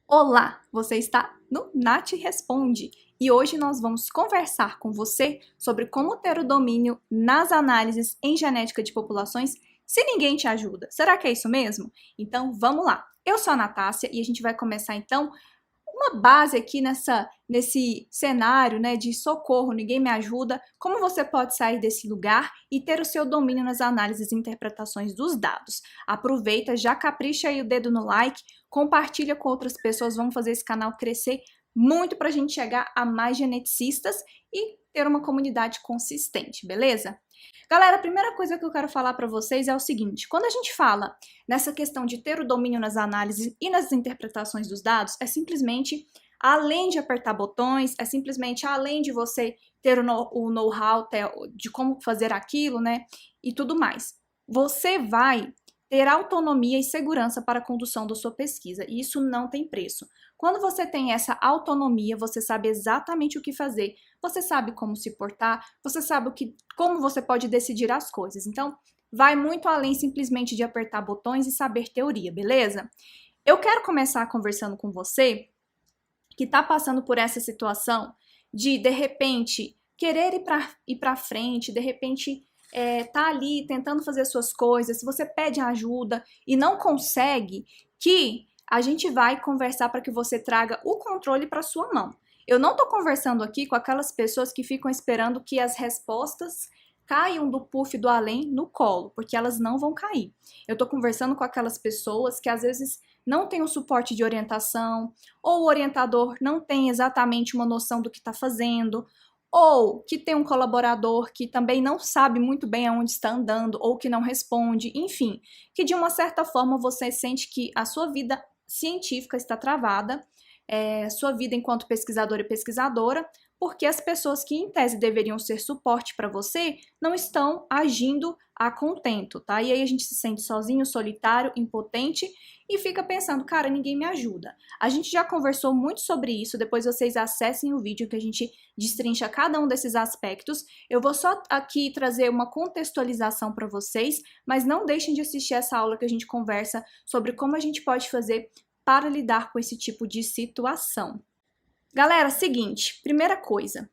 Olá, você está no Nath Responde e hoje nós vamos conversar com você sobre como ter o domínio nas análises em genética de populações se ninguém te ajuda. Será que é isso mesmo? Então vamos lá. Eu sou a Natácia e a gente vai começar então uma base aqui nesse cenário, né, de socorro, ninguém me ajuda, como você pode sair desse lugar e ter o seu domínio nas análises e interpretações dos dados. Aproveita, já capricha aí o dedo no like, compartilha com outras pessoas, vamos fazer esse canal crescer muito para a gente chegar a mais geneticistas e ter uma comunidade consistente, beleza? Galera, a primeira coisa que eu quero falar para vocês é o seguinte: quando a gente fala nessa questão de ter o domínio nas análises e nas interpretações dos dados, é simplesmente além de apertar botões, é simplesmente além de você ter o know-how de como fazer aquilo, né? E tudo mais. Você vai ter autonomia e segurança para a condução da sua pesquisa, e isso não tem preço. Quando você tem essa autonomia, você sabe exatamente o que fazer, você sabe como se portar, você sabe como você pode decidir as coisas. Então, vai muito além simplesmente de apertar botões e saber teoria, beleza? Eu quero começar conversando com você que está passando por essa situação de repente, querer ir para frente, de repente tá ali tentando fazer suas coisas, se você pede ajuda e não consegue, que a gente vai conversar para que você traga o controle para sua mão. Eu não estou conversando aqui com aquelas pessoas que ficam esperando que as respostas caiam do puff do além no colo, porque elas não vão cair. Eu estou conversando com aquelas pessoas que às vezes não têm o suporte de orientação, ou o orientador não tem exatamente uma noção do que está fazendo, ou que tem um colaborador que também não sabe muito bem aonde está andando, ou que não responde, enfim, que de uma certa forma você sente que a sua vida científica está travada, sua vida enquanto pesquisador e pesquisadora, porque as pessoas que em tese deveriam ser suporte para você não estão agindo a contento, tá? E aí a gente se sente sozinho, solitário, impotente e fica pensando, cara, ninguém me ajuda. A gente já conversou muito sobre isso, depois vocês acessem o vídeo que a gente destrincha cada um desses aspectos. Eu vou só aqui trazer uma contextualização para vocês, mas não deixem de assistir essa aula que a gente conversa sobre como a gente pode fazer para lidar com esse tipo de situação. Galera, seguinte, primeira coisa,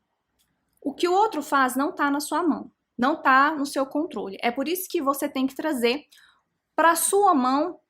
o que o outro faz não está na sua mão, não está no seu controle. É por isso que você tem que trazer para a sua mão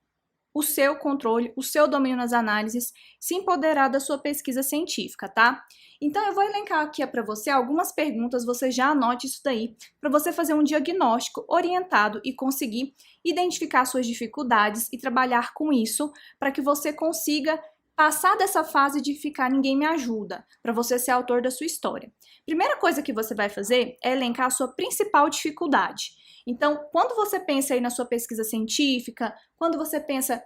o seu controle, o seu domínio nas análises, se empoderar da sua pesquisa científica, tá? Então eu vou elencar aqui para você algumas perguntas, você já anote isso daí, para você fazer um diagnóstico orientado e conseguir identificar suas dificuldades e trabalhar com isso para que você consiga passar dessa fase de ficar ninguém me ajuda, para você ser autor da sua história. Primeira coisa que você vai fazer é elencar a sua principal dificuldade. Então, quando você pensa aí na sua pesquisa científica, quando você pensa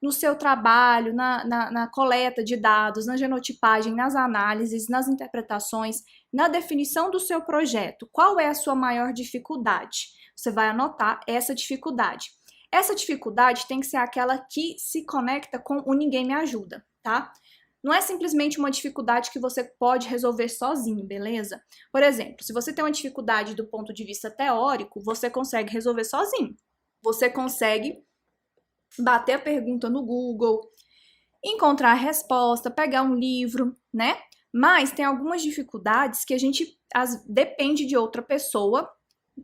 no seu trabalho, na coleta de dados, na genotipagem, nas análises, nas interpretações, na definição do seu projeto, qual é a sua maior dificuldade? Você vai anotar essa dificuldade. Essa dificuldade tem que ser aquela que se conecta com o ninguém me ajuda, tá? Não é simplesmente uma dificuldade que você pode resolver sozinho, beleza? Por exemplo, se você tem uma dificuldade do ponto de vista teórico, você consegue resolver sozinho. Você consegue bater a pergunta no Google, encontrar a resposta, pegar um livro, né? Mas tem algumas dificuldades que a gente depende de outra pessoa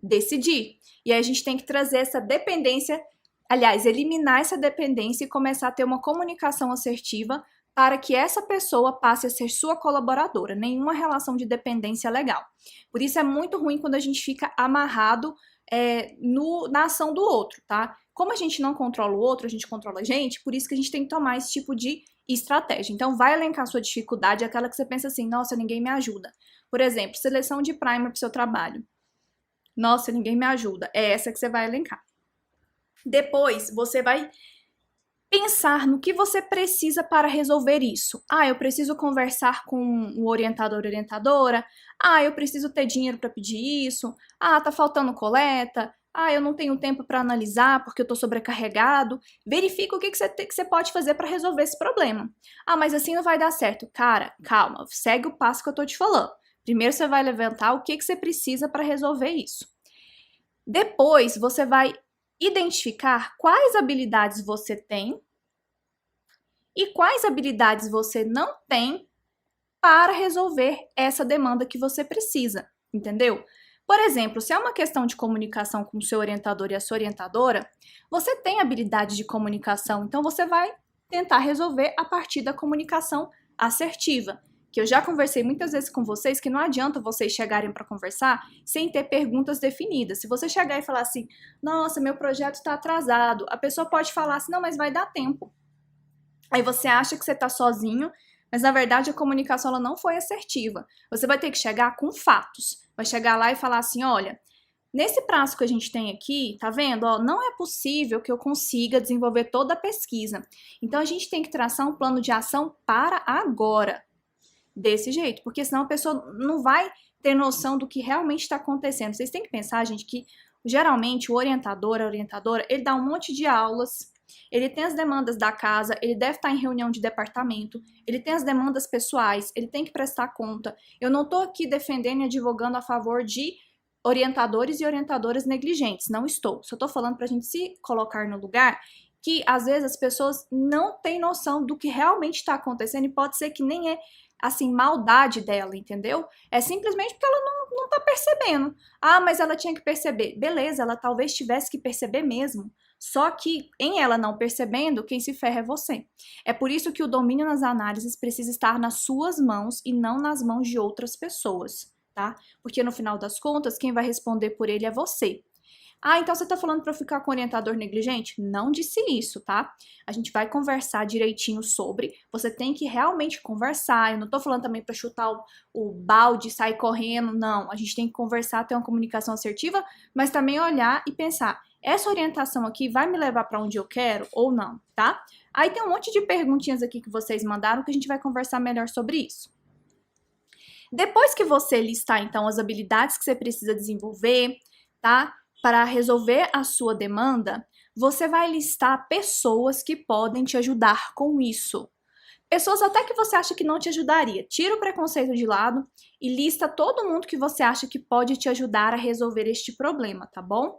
decidir. E aí a gente tem que trazer essa dependência, aliás, eliminar essa dependência e começar a ter uma comunicação assertiva para que essa pessoa passe a ser sua colaboradora. Nenhuma relação de dependência legal. Por isso é muito ruim quando a gente fica amarrado na ação do outro, tá? Como a gente não controla o outro, a gente controla a gente, por isso que a gente tem que tomar esse tipo de estratégia. Então, vai elencar a sua dificuldade, aquela que você pensa assim, nossa, ninguém me ajuda. Por exemplo, seleção de primer para o seu trabalho. Nossa, ninguém me ajuda. É essa que você vai elencar. Depois, você vai pensar no que você precisa para resolver isso. Ah, eu preciso conversar com o orientador, orientadora. Ah, eu preciso ter dinheiro para pedir isso. Ah, tá faltando coleta. Ah, eu não tenho tempo para analisar porque eu tô sobrecarregado. Verifica o que você pode fazer para resolver esse problema. Ah, mas assim não vai dar certo. Cara, calma, segue o passo que eu tô te falando. Primeiro você vai levantar o que você precisa para resolver isso. Depois você vai identificar quais habilidades você tem e quais habilidades você não tem para resolver essa demanda que você precisa, entendeu? Por exemplo, se é uma questão de comunicação com o seu orientador e a sua orientadora, você tem habilidade de comunicação, então você vai tentar resolver a partir da comunicação assertiva. Que eu já conversei muitas vezes com vocês que não adianta vocês chegarem para conversar sem ter perguntas definidas. Se você chegar e falar assim, nossa, meu projeto está atrasado, a pessoa pode falar assim, não, mas vai dar tempo. Aí você acha que você está sozinho, mas na verdade a comunicação ela não foi assertiva. Você vai ter que chegar com fatos. Vai chegar lá e falar assim, olha, nesse prazo que a gente tem aqui, tá vendo? Ó, não é possível que eu consiga desenvolver toda a pesquisa. Então a gente tem que traçar um plano de ação para agora. Desse jeito, porque senão a pessoa não vai ter noção do que realmente está acontecendo. Vocês têm que pensar, gente, que geralmente o orientador, a orientadora, ele dá um monte de aulas, ele tem as demandas da casa, ele deve estar em reunião de departamento, ele tem as demandas pessoais, ele tem que prestar conta. Eu não estou aqui defendendo e advogando a favor de orientadores e orientadoras negligentes, não estou. Só estou falando para a gente se colocar no lugar que às vezes as pessoas não têm noção do que realmente está acontecendo e pode ser que nem é assim, maldade dela, entendeu? É simplesmente porque ela não tá percebendo. Ah, mas ela tinha que perceber. Beleza, ela talvez tivesse que perceber mesmo. Só que em ela não percebendo, quem se ferra é você. É por isso que o domínio nas análises precisa estar nas suas mãos e não nas mãos de outras pessoas, tá? Porque no final das contas, quem vai responder por ele é você. Ah, então você tá falando para eu ficar com orientador negligente? Não disse isso, tá? A gente vai conversar direitinho sobre. Você tem que realmente conversar. Eu não tô falando também para chutar o balde, sair correndo. Não, a gente tem que conversar, ter uma comunicação assertiva, mas também olhar e pensar: essa orientação aqui vai me levar para onde eu quero ou não, tá? Aí tem um monte de perguntinhas aqui que vocês mandaram que a gente vai conversar melhor sobre isso. Depois que você listar, então, as habilidades que você precisa desenvolver, tá? Para resolver a sua demanda, você vai listar pessoas que podem te ajudar com isso. Pessoas até que você acha que não te ajudaria. Tira o preconceito de lado e lista todo mundo que você acha que pode te ajudar a resolver este problema, tá bom?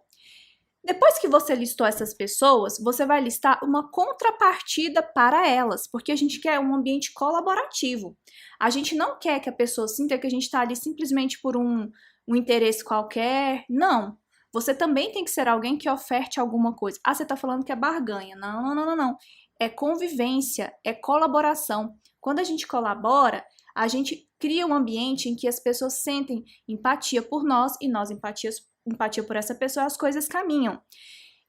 Depois que você listou essas pessoas, você vai listar uma contrapartida para elas, porque a gente quer um ambiente colaborativo. A gente não quer que a pessoa sinta que a gente está ali simplesmente por um interesse qualquer. Não. Você também tem que ser alguém que oferte alguma coisa. Ah, você está falando que é barganha. Não, não, não, não, não. É convivência, é colaboração. Quando a gente colabora, a gente cria um ambiente em que as pessoas sentem empatia por nós e nós empatia por essa pessoa, as coisas caminham.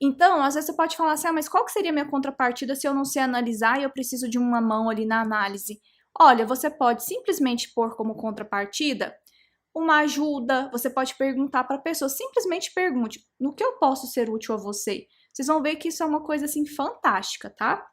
Então, às vezes você pode falar assim, ah, mas qual que seria a minha contrapartida se eu não sei analisar e eu preciso de uma mão ali na análise? Olha, você pode simplesmente pôr como contrapartida uma ajuda, você pode perguntar para a pessoa, simplesmente pergunte, no que eu posso ser útil a você? Vocês vão ver que isso é uma coisa assim fantástica, tá?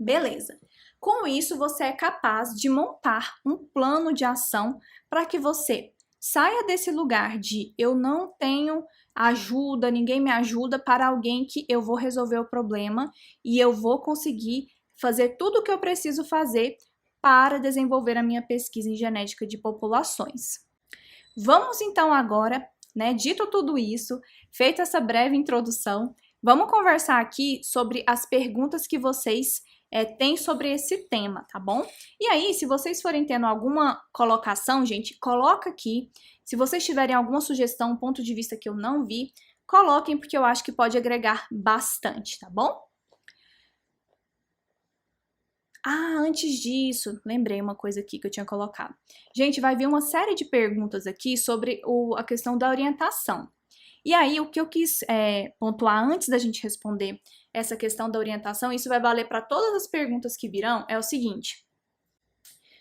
Beleza. Com isso, você é capaz de montar um plano de ação para que você saia desse lugar de eu não tenho ajuda, ninguém me ajuda, para alguém que eu vou resolver o problema e eu vou conseguir fazer tudo o que eu preciso fazer para desenvolver a minha pesquisa em genética de populações. Vamos então agora, né, dito tudo isso, feita essa breve introdução, vamos conversar aqui sobre as perguntas que vocês têm sobre esse tema, tá bom? E aí, se vocês forem tendo alguma colocação, gente, coloca aqui. Se vocês tiverem alguma sugestão, um ponto de vista que eu não vi, coloquem, porque eu acho que pode agregar bastante, tá bom? Ah, antes disso, lembrei uma coisa aqui que eu tinha colocado. Gente, vai vir uma série de perguntas aqui sobre a questão da orientação. E aí, o que eu quis pontuar antes da gente responder essa questão da orientação, isso vai valer para todas as perguntas que virão, é o seguinte.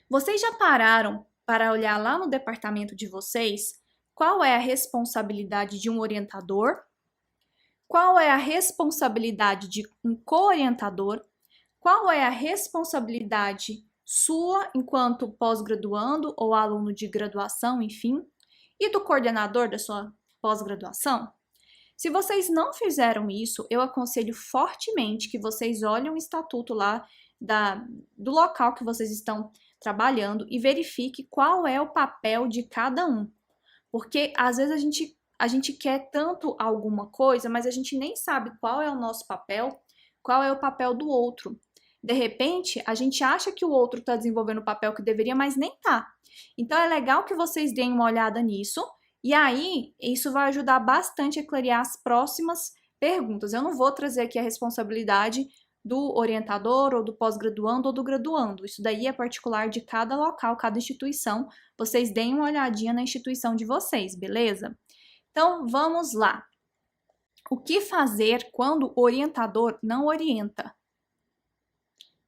Vocês já pararam para olhar lá no departamento de vocês qual é a responsabilidade de um orientador? Qual é a responsabilidade de um co-orientador? Qual é a responsabilidade sua enquanto pós-graduando ou aluno de graduação, enfim, e do coordenador da sua pós-graduação? Se vocês não fizeram isso, eu aconselho fortemente que vocês olhem o estatuto lá do local que vocês estão trabalhando e verifique qual é o papel de cada um. Porque às vezes a gente quer tanto alguma coisa, mas a gente nem sabe qual é o nosso papel, qual é o papel do outro. De repente, a gente acha que o outro está desenvolvendo o papel que deveria, mas nem tá. Então, é legal que vocês deem uma olhada nisso, e aí isso vai ajudar bastante a clarear as próximas perguntas. Eu não vou trazer aqui a responsabilidade do orientador, ou do pós-graduando, ou do graduando. Isso daí é particular de cada local, cada instituição. Vocês deem uma olhadinha na instituição de vocês, beleza? Então, vamos lá. O que fazer quando o orientador não orienta?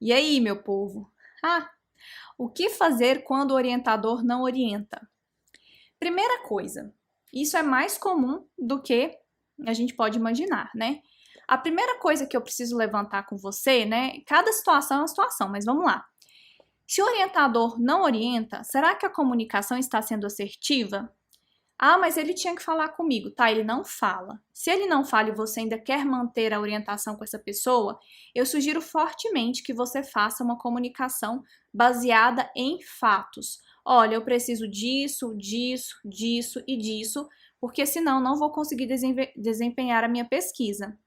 E aí, meu povo? O que fazer quando o orientador não orienta? Primeira coisa, isso é mais comum do que a gente pode imaginar, né? A primeira coisa que eu preciso levantar com você, né? Cada situação é uma situação, mas vamos lá. Se o orientador não orienta, será que a comunicação está sendo assertiva? Mas ele tinha que falar comigo, tá? Ele não fala. Se ele não fala e você ainda quer manter a orientação com essa pessoa, eu sugiro fortemente que você faça uma comunicação baseada em fatos. Olha, eu preciso disso, disso, disso e disso, porque senão não vou conseguir desempenhar a minha pesquisa.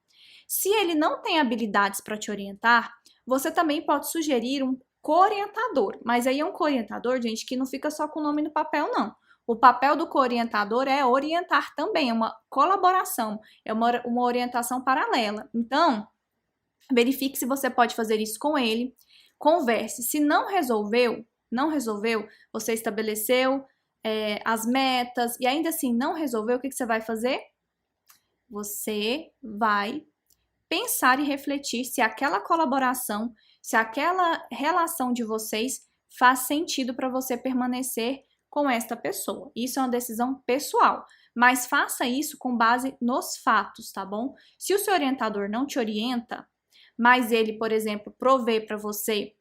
Se ele não tem habilidades para te orientar, você também pode sugerir um co-orientador, mas aí é um co-orientador, gente, que não fica só com o nome no papel, não. O papel do co-orientador é orientar também, é uma colaboração, é uma orientação paralela. Então, verifique se você pode fazer isso com ele, converse. Se não resolveu, você estabeleceu as metas e ainda assim não resolveu, o que você vai fazer? Você vai pensar e refletir se aquela colaboração, se aquela relação de vocês faz sentido para você permanecer com esta pessoa. Isso é uma decisão pessoal, mas faça isso com base nos fatos, tá bom? Se o seu orientador não te orienta, mas ele, por exemplo, provê para você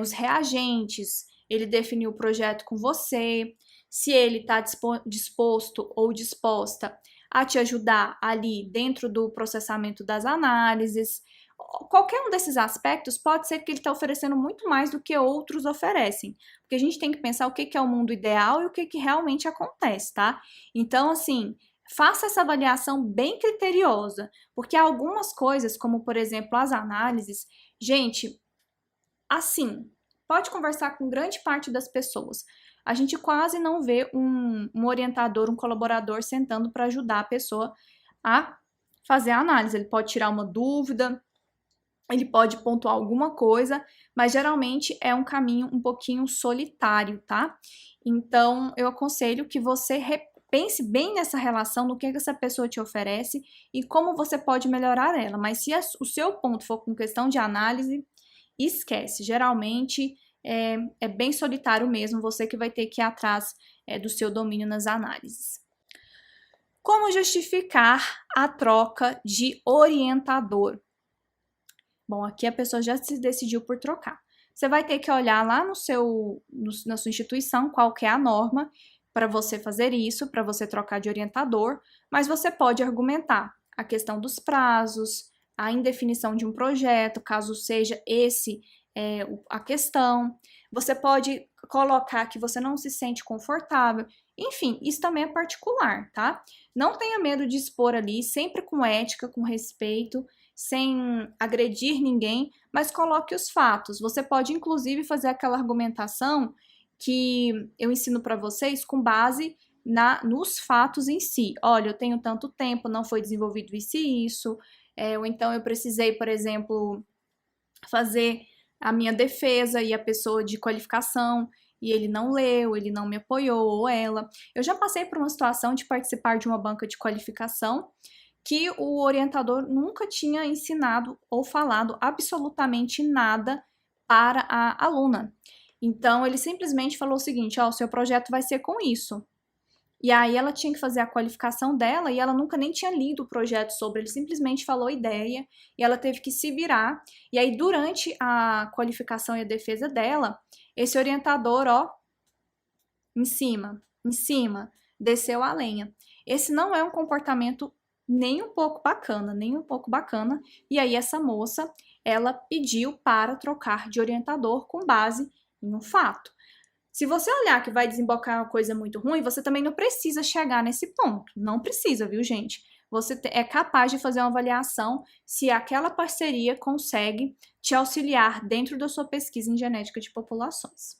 os reagentes, ele definiu o projeto com você, se ele está disposto ou disposta a te ajudar ali dentro do processamento das análises, qualquer um desses aspectos pode ser que ele está oferecendo muito mais do que outros oferecem, porque a gente tem que pensar o que é o mundo ideal e o que realmente acontece, tá? Então, assim, faça essa avaliação bem criteriosa, porque algumas coisas, como por exemplo as análises, gente, assim, pode conversar com grande parte das pessoas. A gente quase não vê um orientador, um colaborador sentando para ajudar a pessoa a fazer a análise. Ele pode tirar uma dúvida, ele pode pontuar alguma coisa, mas geralmente é um caminho um pouquinho solitário, tá? Então, eu aconselho que você pense bem nessa relação, no que essa pessoa te oferece e como você pode melhorar ela. Mas se o seu ponto for com questão de análise, esquece. Geralmente é bem solitário mesmo, você que vai ter que ir atrás do seu domínio nas análises. Como justificar a troca de orientador? Bom, aqui a pessoa já se decidiu por trocar. Você vai ter que olhar lá na sua instituição qual que é a norma para você fazer isso, para você trocar de orientador, mas você pode argumentar a questão dos prazos, a indefinição de um projeto, caso seja esse a questão. Você pode colocar que você não se sente confortável. Enfim, isso também é particular, tá? Não tenha medo de expor ali, sempre com ética, com respeito, sem agredir ninguém, mas coloque os fatos. Você pode, inclusive, fazer aquela argumentação que eu ensino para vocês com base nos fatos em si. Olha, eu tenho tanto tempo, não foi desenvolvido isso e isso, ou então eu precisei, por exemplo, fazer a minha defesa e a pessoa de qualificação, e ele não leu, ele não me apoiou, ou ela. Eu já passei por uma situação de participar de uma banca de qualificação que o orientador nunca tinha ensinado ou falado absolutamente nada para a aluna. Então, ele simplesmente falou o seguinte, o seu projeto vai ser com isso. E aí ela tinha que fazer a qualificação dela e ela nunca nem tinha lido o projeto sobre, ele simplesmente falou a ideia e ela teve que se virar. E aí durante a qualificação e a defesa dela, esse orientador, em cima, desceu a lenha. Esse não é um comportamento nem um pouco bacana, e aí essa moça, ela pediu para trocar de orientador com base em um fato. Se você olhar que vai desembocar uma coisa muito ruim, você também não precisa chegar nesse ponto. Não precisa, viu, gente? Você é capaz de fazer uma avaliação se aquela parceria consegue te auxiliar dentro da sua pesquisa em genética de populações.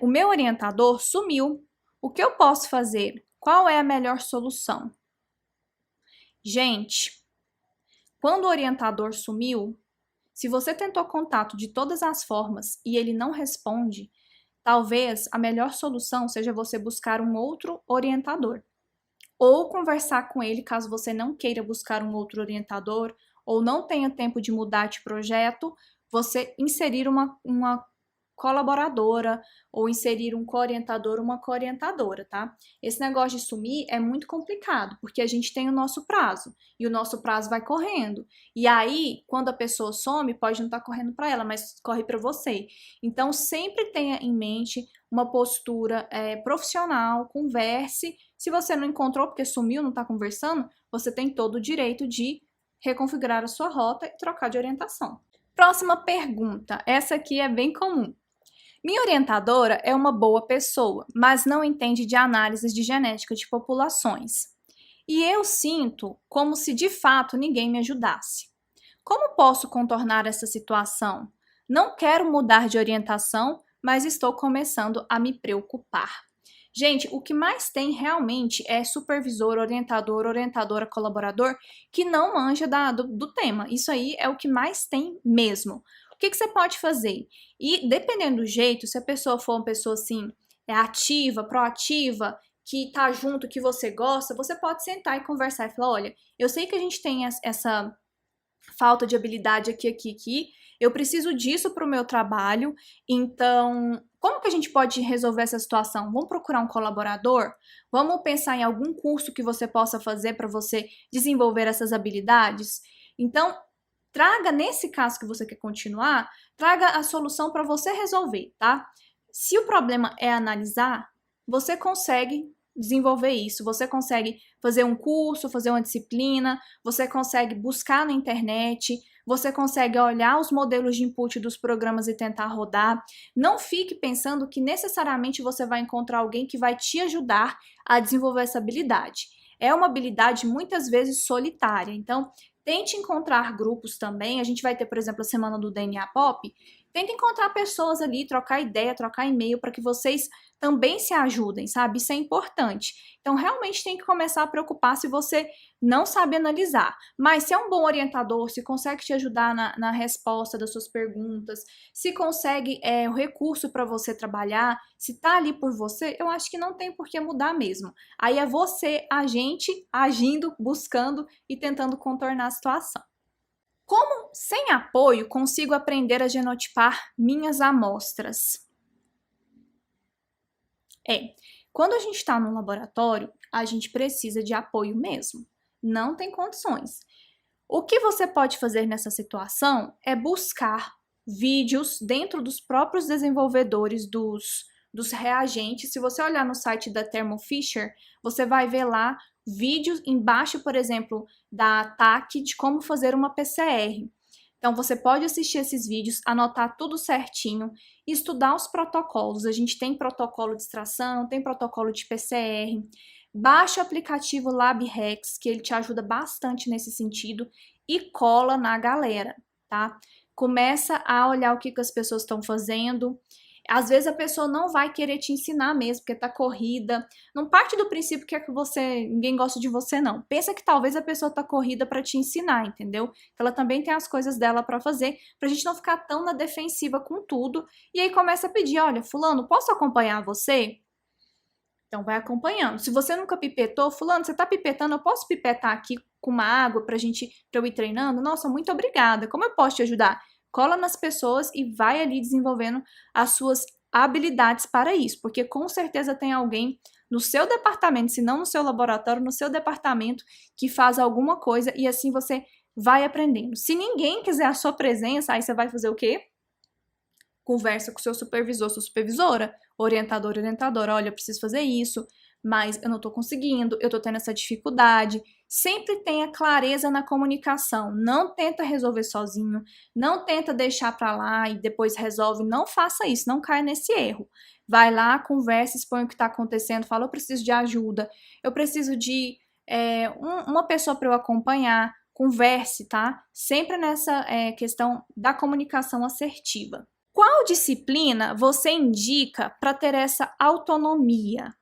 O meu orientador sumiu. O que eu posso fazer? Qual é a melhor solução? Gente, quando o orientador sumiu, se você tentou contato de todas as formas e ele não responde, talvez a melhor solução seja você buscar um outro orientador. Ou conversar com ele caso você não queira buscar um outro orientador ou não tenha tempo de mudar de projeto, você inserir uma colaboradora ou inserir um co-orientador ou uma co-orientadora, tá? Esse negócio de sumir é muito complicado, porque a gente tem o nosso prazo e o nosso prazo vai correndo. E aí, quando a pessoa some, pode não estar correndo para ela, mas corre para você. Então, sempre tenha em mente uma postura profissional, converse. Se você não encontrou porque sumiu, não está conversando, você tem todo o direito de reconfigurar a sua rota e trocar de orientação. Próxima pergunta, essa aqui é bem comum. Minha orientadora é uma boa pessoa, mas não entende de análises de genética de populações. E eu sinto como se de fato ninguém me ajudasse. Como posso contornar essa situação? Não quero mudar de orientação, mas estou começando a me preocupar. Gente, o que mais tem realmente é supervisor, orientador, orientadora, colaborador que não manja do tema. Isso aí é o que mais tem mesmo. O que você pode fazer? E dependendo do jeito, se a pessoa for uma pessoa assim, ativa, proativa, que tá junto, que você gosta, você pode sentar e conversar e falar, olha, eu sei que a gente tem essa falta de habilidade aqui, eu preciso disso para o meu trabalho, então como que a gente pode resolver essa situação? Vamos procurar um colaborador? Vamos pensar em algum curso que você possa fazer para você desenvolver essas habilidades? Então, traga, nesse caso que você quer continuar, traga a solução para você resolver, tá? Se o problema é analisar, você consegue desenvolver isso, você consegue fazer um curso, fazer uma disciplina, você consegue buscar na internet, você consegue olhar os modelos de input dos programas e tentar rodar. Não fique pensando que necessariamente você vai encontrar alguém que vai te ajudar a desenvolver essa habilidade. É uma habilidade muitas vezes solitária, então tente encontrar grupos também. A gente vai ter, por exemplo, a semana do DNA Pop. Tente encontrar pessoas ali, trocar ideia, trocar e-mail para que vocês também se ajudem, sabe? Isso é importante. Então, realmente tem que começar a preocupar se você não sabe analisar. Mas se é um bom orientador, se consegue te ajudar na resposta das suas perguntas, se consegue o recurso para você trabalhar, se tá ali por você, eu acho que não tem por que mudar mesmo. Aí é você, a gente, agindo, buscando e tentando contornar a situação. Como, sem apoio, consigo aprender a genotipar minhas amostras? Quando a gente está no laboratório, a gente precisa de apoio mesmo. Não tem condições. O que você pode fazer nessa situação é buscar vídeos dentro dos próprios desenvolvedores dos reagentes. Se você olhar no site da Thermo Fisher, você vai ver lá vídeos embaixo, por exemplo, da ATAC de como fazer uma PCR. Então, você pode assistir esses vídeos, anotar tudo certinho, estudar os protocolos. A gente tem protocolo de extração, tem protocolo de PCR. Baixa o aplicativo LabRex, que ele te ajuda bastante nesse sentido, e cola na galera, tá? Começa a olhar o que as pessoas estão fazendo. Às vezes a pessoa não vai querer te ensinar mesmo, porque tá corrida. Não parte do princípio que ninguém gosta de você, não. Pensa que talvez a pessoa tá corrida para te ensinar, entendeu? Ela também tem as coisas dela para fazer, pra gente não ficar tão na defensiva com tudo. E aí começa a pedir, olha, fulano, posso acompanhar você? Então vai acompanhando. Se você nunca pipetou, fulano, você tá pipetando, eu posso pipetar aqui com uma água pra eu ir treinando? Nossa, muito obrigada. Como eu posso te ajudar? Cola nas pessoas e vai ali desenvolvendo as suas habilidades para isso, porque com certeza tem alguém no seu departamento, se não no seu laboratório, no seu departamento, que faz alguma coisa e assim você vai aprendendo. Se ninguém quiser a sua presença, aí você vai fazer o quê? Conversa com o seu supervisor, sua supervisora, orientador, orientadora, olha, eu preciso fazer isso, mas eu não tô conseguindo, eu tô tendo essa dificuldade. Sempre tenha clareza na comunicação, não tenta resolver sozinho, não tenta deixar pra lá e depois resolve, não faça isso, não caia nesse erro. Vai lá, conversa, expõe o que tá acontecendo, fala, eu preciso de ajuda, eu preciso de uma pessoa para eu acompanhar, converse, tá? Sempre nessa questão da comunicação assertiva. Qual disciplina você indica para ter essa autonomia?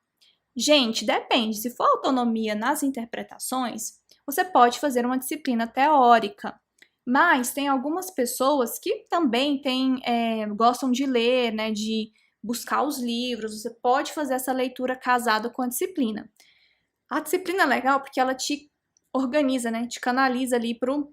Gente, depende. Se for autonomia nas interpretações, você pode fazer uma disciplina teórica. Mas tem algumas pessoas que também gostam de ler, né, de buscar os livros. Você pode fazer essa leitura casada com a disciplina. A disciplina é legal porque ela te organiza, né, te canaliza ali para o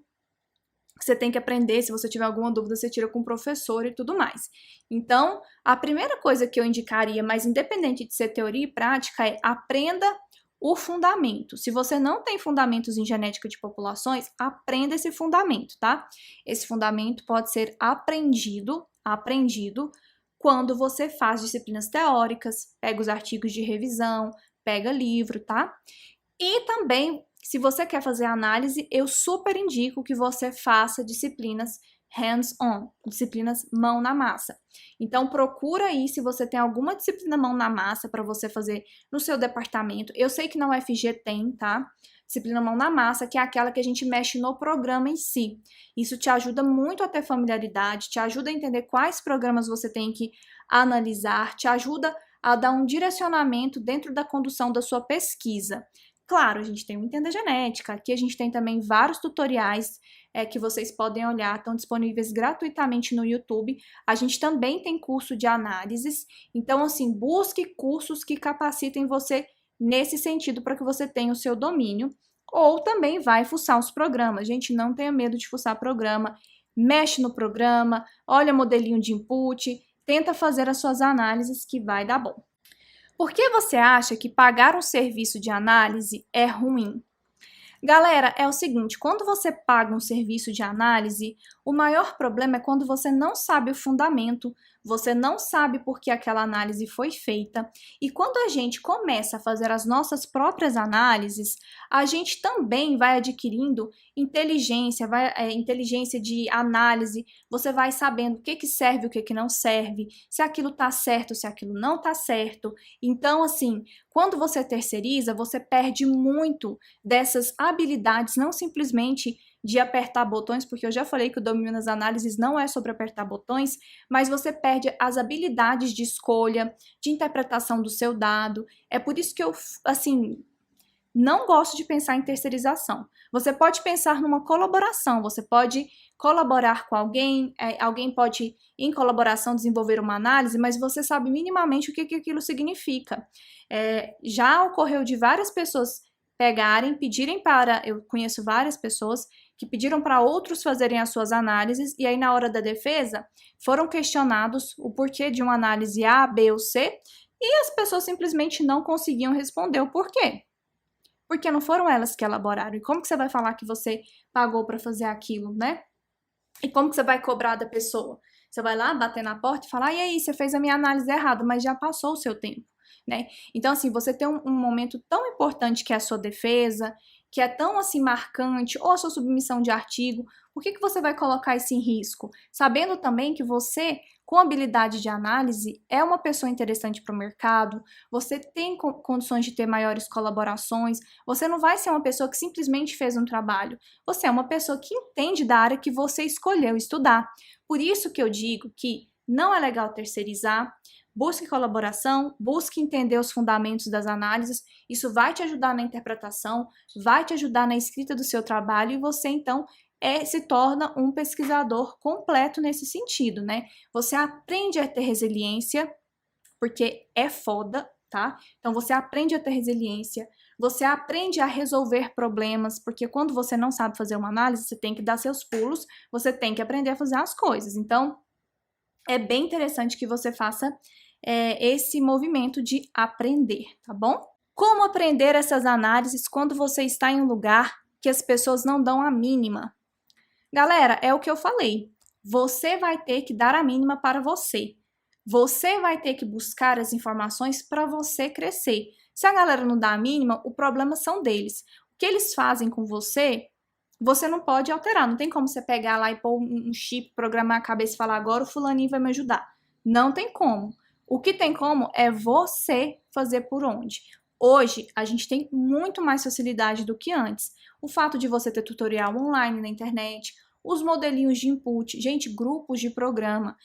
que você tem que aprender. Se você tiver alguma dúvida, você tira com o professor e tudo mais. Então, a primeira coisa que eu indicaria, mas independente de ser teoria e prática, é aprenda o fundamento. Se você não tem fundamentos em genética de populações, aprenda esse fundamento, tá? Esse fundamento pode ser aprendido quando você faz disciplinas teóricas, pega os artigos de revisão, pega livro, tá? E também, se você quer fazer análise, eu super indico que você faça disciplinas hands-on, disciplinas mão na massa. Então, procura aí se você tem alguma disciplina mão na massa para você fazer no seu departamento. Eu sei que na UFG tem, tá? Disciplina mão na massa, que é aquela que a gente mexe no programa em si. Isso te ajuda muito a ter familiaridade, te ajuda a entender quais programas você tem que analisar, te ajuda a dar um direcionamento dentro da condução da sua pesquisa. Claro, a gente tem o Entenda Genética, aqui a gente tem também vários tutoriais que vocês podem olhar, estão disponíveis gratuitamente no YouTube. A gente também tem curso de análises, então assim, busque cursos que capacitem você nesse sentido para que você tenha o seu domínio, ou também vai fuçar os programas. Gente, não tenha medo de fuçar programa, mexe no programa, olha modelinho de input, tenta fazer as suas análises que vai dar bom. Por que você acha que pagar um serviço de análise é ruim? Galera, é o seguinte, quando você paga um serviço de análise, o maior problema é quando você não sabe o fundamento, você não sabe por que aquela análise foi feita, e quando a gente começa a fazer as nossas próprias análises, a gente também vai adquirindo inteligência, inteligência de análise, você vai sabendo o que serve, o que não serve, se aquilo tá certo, se aquilo não tá certo. Então, assim, quando você terceiriza, você perde muito dessas habilidades, não simplesmente de apertar botões, porque eu já falei que o domínio nas análises não é sobre apertar botões, mas você perde as habilidades de escolha, de interpretação do seu dado. É por isso que eu, assim, não gosto de pensar em terceirização. Você pode pensar numa colaboração, você pode colaborar com alguém, alguém pode, em colaboração, desenvolver uma análise, mas você sabe minimamente o que aquilo significa. Já ocorreu de várias pessoas pedirem para, eu conheço várias pessoas que pediram para outros fazerem as suas análises, e aí na hora da defesa foram questionados o porquê de uma análise A, B ou C, e as pessoas simplesmente não conseguiam responder o porquê. Porque não foram elas que elaboraram. E como que você vai falar que você pagou para fazer aquilo, né? E como que você vai cobrar da pessoa? Você vai lá bater na porta e falar, e aí, você fez a minha análise errada, mas já passou o seu tempo, né? Então, assim, você tem um momento tão importante que é a sua defesa, que é tão, assim, marcante, ou a sua submissão de artigo, por que você vai colocar isso em risco? Sabendo também que você, com habilidade de análise, é uma pessoa interessante para o mercado, você tem condições de ter maiores colaborações, você não vai ser uma pessoa que simplesmente fez um trabalho, você é uma pessoa que entende da área que você escolheu estudar. Por isso que eu digo que não é legal terceirizar, busque colaboração, busque entender os fundamentos das análises, isso vai te ajudar na interpretação, vai te ajudar na escrita do seu trabalho, e você então se torna um pesquisador completo nesse sentido, né? Você aprende a ter resiliência, porque é foda, tá? Então você aprende a ter resiliência, você aprende a resolver problemas, porque quando você não sabe fazer uma análise, você tem que dar seus pulos, você tem que aprender a fazer as coisas. Então, é bem interessante que você faça esse movimento de aprender, tá bom? Como aprender essas análises quando você está em um lugar que as pessoas não dão a mínima? Galera, é o que eu falei. Você vai ter que dar a mínima para você. Você vai ter que buscar as informações para você crescer. Se a galera não dá a mínima, o problema são deles. O que eles fazem com você, você não pode alterar. Não tem como você pegar lá e pôr um chip, programar a cabeça e falar agora o fulaninho vai me ajudar. Não tem como. O que tem como é você fazer por onde. Hoje, a gente tem muito mais facilidade do que antes. O fato de você ter tutorial online na internet, os modelinhos de input, gente, grupos de programa.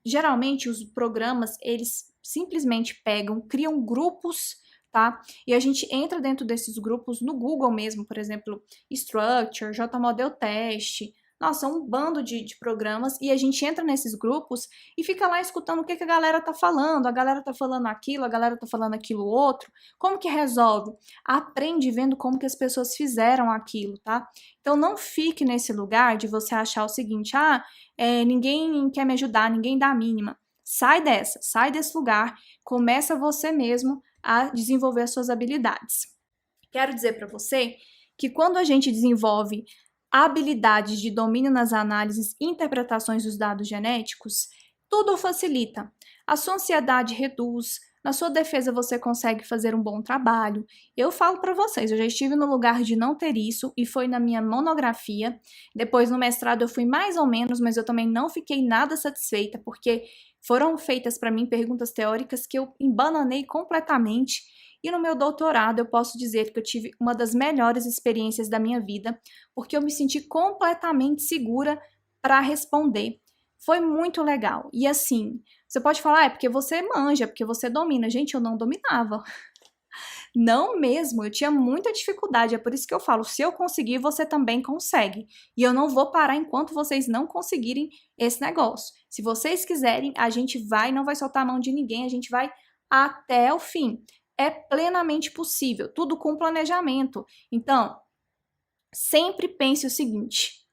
Geralmente, os programas, eles simplesmente pegam, criam grupos, tá? E a gente entra dentro desses grupos no Google mesmo, por exemplo, Structure, JModel Test. Nossa, um bando de programas e a gente entra nesses grupos e fica lá escutando o que a galera tá falando. A galera tá falando aquilo, a galera tá falando aquilo outro. Como que resolve? Aprende vendo como que as pessoas fizeram aquilo, tá? Então não fique nesse lugar de você achar o seguinte, ninguém quer me ajudar, ninguém dá a mínima. Sai desse lugar, começa você mesmo a desenvolver as suas habilidades. Quero dizer para você que quando a gente desenvolve habilidades de domínio nas análises e interpretações dos dados genéticos, tudo facilita. A sua ansiedade reduz, na sua defesa você consegue fazer um bom trabalho. Eu falo para vocês, eu já estive no lugar de não ter isso e foi na minha monografia. Depois no mestrado eu fui mais ou menos, mas eu também não fiquei nada satisfeita porque foram feitas para mim perguntas teóricas que eu embananei completamente. E no meu doutorado eu posso dizer que eu tive uma das melhores experiências da minha vida, porque eu me senti completamente segura para responder. Foi muito legal. E assim, você pode falar, é porque você manja, porque você domina. Gente, eu não dominava. Não mesmo, eu tinha muita dificuldade. É por isso que eu falo, se eu conseguir, você também consegue. E eu não vou parar enquanto vocês não conseguirem esse negócio. Se vocês quiserem, a gente vai, não vai soltar a mão de ninguém, a gente vai até o fim. É plenamente possível, tudo com planejamento. Então, sempre pense o seguinte: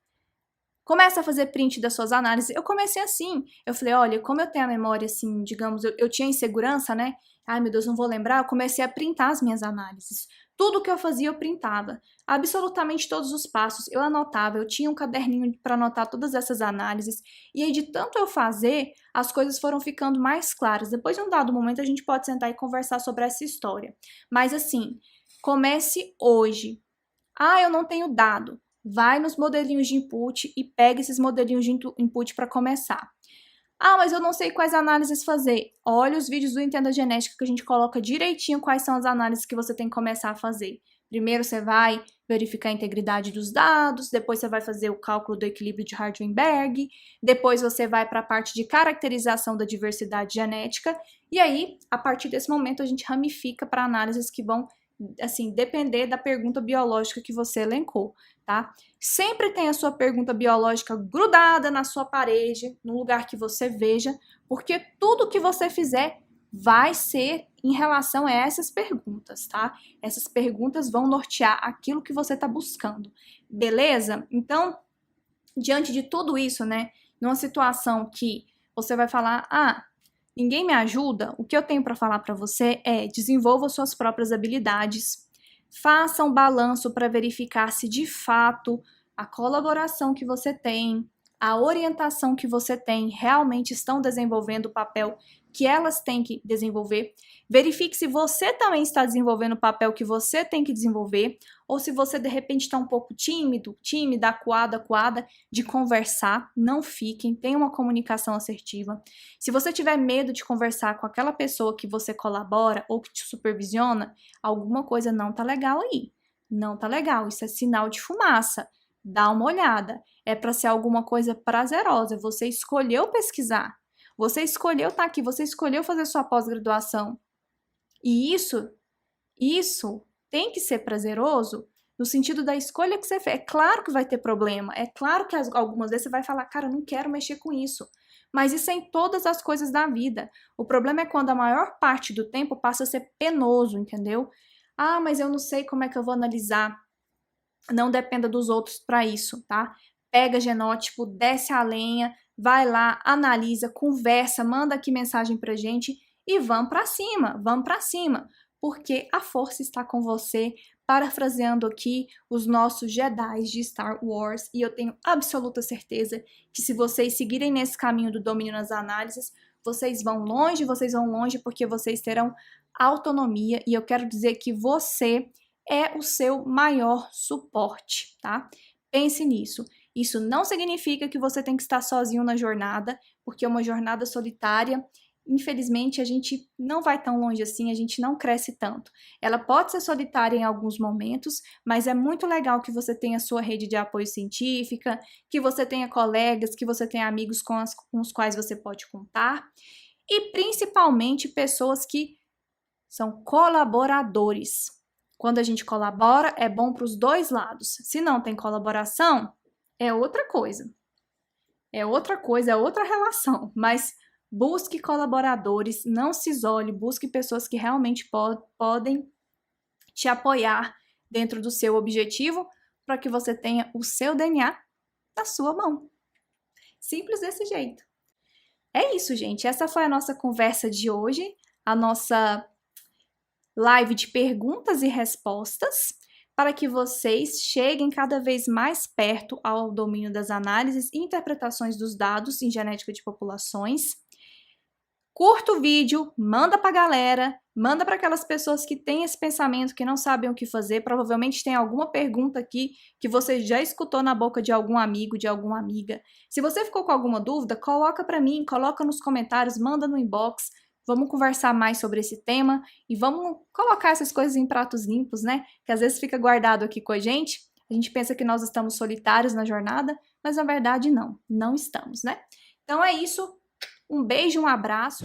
começa a fazer print das suas análises. Eu comecei assim. Eu falei, olha, como eu tenho a memória assim, digamos, eu tinha insegurança, né? Ai, meu Deus, não vou lembrar. Eu comecei a printar as minhas análises. Tudo que eu fazia, eu printava. Absolutamente todos os passos. Eu anotava, eu tinha um caderninho para anotar todas essas análises. E aí, de tanto eu fazer, as coisas foram ficando mais claras. Depois de um dado momento, a gente pode sentar e conversar sobre essa história. Mas assim, comece hoje. Eu não tenho dado. Vai nos modelinhos de input e pega esses modelinhos de input para começar. Mas eu não sei quais análises fazer. Olha os vídeos do Entenda Genética que a gente coloca direitinho quais são as análises que você tem que começar a fazer. Primeiro você vai verificar a integridade dos dados, depois você vai fazer o cálculo do equilíbrio de Hardt-Weinberg, depois você vai para a parte de caracterização da diversidade genética, e aí, a partir desse momento, a gente ramifica para análises que vão assim, depender da pergunta biológica que você elencou, tá? Sempre tem a sua pergunta biológica grudada na sua parede, no lugar que você veja, porque tudo que você fizer vai ser em relação a essas perguntas, tá? Essas perguntas vão nortear aquilo que você está buscando, beleza? Então, diante de tudo isso, né, numa situação que você vai falar, ninguém me ajuda, o que eu tenho para falar para você é desenvolva suas próprias habilidades, faça um balanço para verificar se de fato a colaboração que você tem, a orientação que você tem realmente estão desenvolvendo o papel que elas têm que desenvolver. Verifique se você também está desenvolvendo o papel que você tem que desenvolver, ou se você de repente está um pouco tímida, acuada de conversar. Não fiquem, tenha uma comunicação assertiva. Se você tiver medo de conversar com aquela pessoa que você colabora ou que te supervisiona, alguma coisa não tá legal aí. Não tá legal, isso é sinal de fumaça. Dá uma olhada. É para ser alguma coisa prazerosa. Você escolheu pesquisar. Você escolheu estar aqui, você escolheu fazer sua pós-graduação. E isso tem que ser prazeroso no sentido da escolha que você fez. É claro que vai ter problema, é claro que algumas vezes você vai falar, cara, eu não quero mexer com isso. Mas isso é em todas as coisas da vida. O problema é quando a maior parte do tempo passa a ser penoso, entendeu? Mas eu não sei como é que eu vou analisar. Não dependa dos outros para isso, tá? Pega genótipo, desce a lenha, vai lá, analisa, conversa, manda aqui mensagem pra gente e vamos para cima, porque a força está com você, parafraseando aqui os nossos Jedi de Star Wars, e eu tenho absoluta certeza que se vocês seguirem nesse caminho do domínio nas análises, vocês vão longe porque vocês terão autonomia, e eu quero dizer que você é o seu maior suporte, tá? Pense nisso. Isso não significa que você tem que estar sozinho na jornada, porque uma jornada solitária infelizmente, a gente não vai tão longe assim, a gente não cresce tanto. Ela pode ser solitária em alguns momentos, mas é muito legal que você tenha sua rede de apoio científica, que você tenha colegas, que você tenha amigos com os quais você pode contar, e principalmente pessoas que são colaboradores. Quando a gente colabora, é bom para os dois lados. Se não tem colaboração, é outra coisa. É outra coisa, é outra relação, mas busque colaboradores, não se isole, busque pessoas que realmente podem te apoiar dentro do seu objetivo para que você tenha o seu DNA na sua mão. Simples desse jeito. É isso, gente. Essa foi a nossa conversa de hoje, a nossa live de perguntas e respostas, para que vocês cheguem cada vez mais perto ao domínio das análises e interpretações dos dados em genética de populações. Curta o vídeo, manda pra galera, manda para aquelas pessoas que têm esse pensamento, que não sabem o que fazer. Provavelmente tem alguma pergunta aqui que você já escutou na boca de algum amigo, de alguma amiga. Se você ficou com alguma dúvida, coloca para mim, coloca nos comentários, manda no inbox. Vamos conversar mais sobre esse tema e vamos colocar essas coisas em pratos limpos, né? Que às vezes fica guardado aqui com a gente pensa que nós estamos solitários na jornada, mas na verdade não estamos, né? Então é isso. Um beijo, um abraço.